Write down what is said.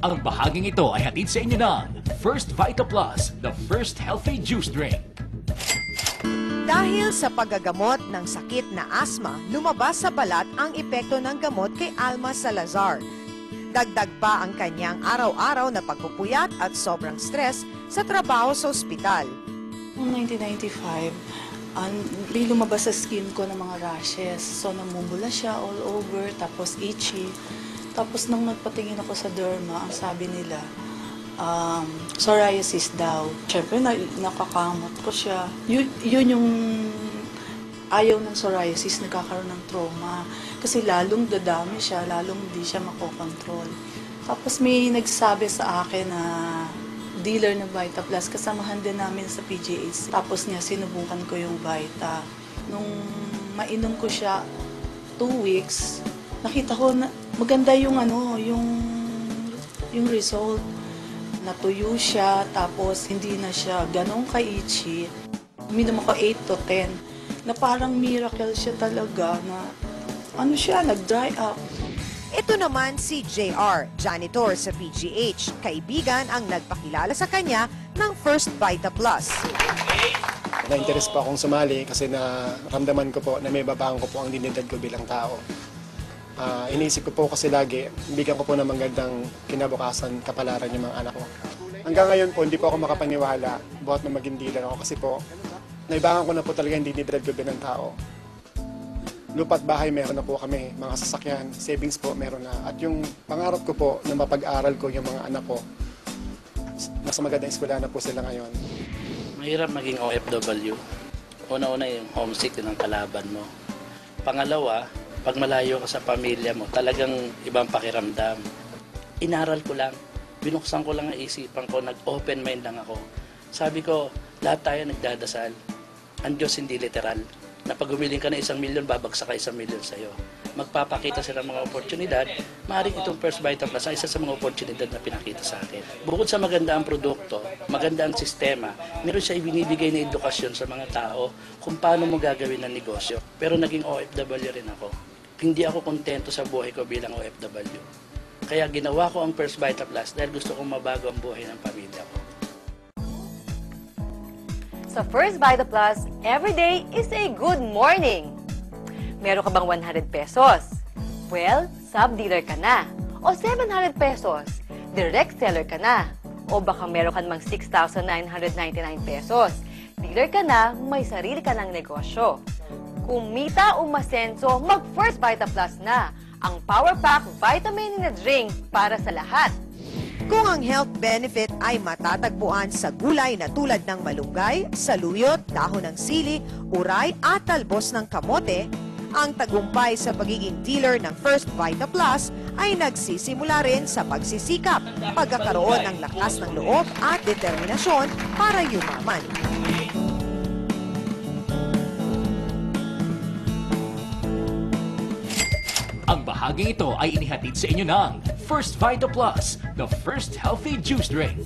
Ang bahaging ito ay hatid sa inyo ng First Vita Plus, the first healthy juice drink. Dahil sa paggagamot ng sakit na asma, lumabas sa balat ang epekto ng gamot kay Alma Salazar. Dagdag pa ang kanyang araw-araw na pagpupuyat at sobrang stress sa trabaho sa ospital. Noong 1995, may lumabas sa skin ko ng mga rashes. So, namumula siya all over, tapos itchy. Tapos, nung nagpatingin ako sa derma, ang sabi nila, psoriasis daw. Siyempre, nakakamot ko siya. Yun yung ayaw ng psoriasis, nagkakaroon ng trauma. Kasi lalong dadami siya, lalong hindi siya makokontrol. Tapos may nagsabi sa akin na dealer ng Vita Plus, kasamahan din namin sa PGH. Tapos niya, sinubukan ko yung Vita. Nung mainom ko siya 2 weeks, nakita ko na maganda yung yung result. Natuyo siya, tapos hindi na siya ganong ka-itchy. Uminom ako 8 to 10, na parang miracle siya talaga, na nag-dry up. Ito naman si JR, janitor sa PGH. Kaibigan ang nagpakilala sa kanya ng First Vita Plus. Na-interest po akong sumali kasi naramdaman ko po na may babaan ko po ang dignidad ko bilang tao. Iniisip ko po kasi lagi, bigyan ko po ng magandang kinabukasan, kapalaran yung mga anak ko. Hanggang ngayon po, hindi po ako makapaniwala buhat na maging dealer ako kasi po, naibangan ko na po talaga yung dignidad ko bilang tao. Lupa't bahay meron na po kami, mga sasakyan, savings po meron na. At yung pangarap ko po na mapag-aral ko yung mga anak ko, nasa magandang eskwela na po sila ngayon. Mahirap maging OFW. Una-una yung homesick ng kalaban mo. Pangalawa, pag malayo ka sa pamilya mo, talagang ibang pakiramdam. Inaral ko lang, binuksan ko lang ang isipan ko, nag-open mind lang ako. Sabi ko, lahat tayo nagdadasal. Ang Diyos hindi literal. Na pag gumiling ka na 1 milyon, babagsak ka 1 milyon sa'yo. Magpapakita sila ng mga oportunidad. Maaaring itong First Vita Plus ay isa sa mga oportunidad na pinakita sa akin. Bukod sa maganda ang produkto, maganda ang sistema, meron siya ibinibigay na edukasyon sa mga tao kung paano mo gagawin ang negosyo. Pero naging OFW rin ako. Hindi ako kontento sa buhay ko bilang OFW. Kaya ginawa ko ang First Vita Plus dahil gusto kong mabago ang buhay ng pamilya ko. Sa First Vita Plus, every day is a good morning. Meron ka bang 100 pesos? Well, sub-dealer ka na. O 700 pesos, direct seller ka na. O baka meron ka namang 6,999 pesos. Dealer ka na, may sarili ka ng negosyo. Kumita o masenso, mag-First Vita Plus na. Ang Power Pack Vitamin in a Drink para sa lahat. Kung ang health benefit ay matatagpuan sa gulay na tulad ng malunggay, saluyot, dahon ng sili, uray at talbos ng kamote, ang tagumpay sa pagiging dealer ng First Vita Plus ay nagsisimula rin sa pagsisikap, pagkakaroon ng lakas ng loob at determinasyon para yumaman. Ang bahaging ito ay inihatid sa inyo ng First Vita Plus, the first healthy juice drink.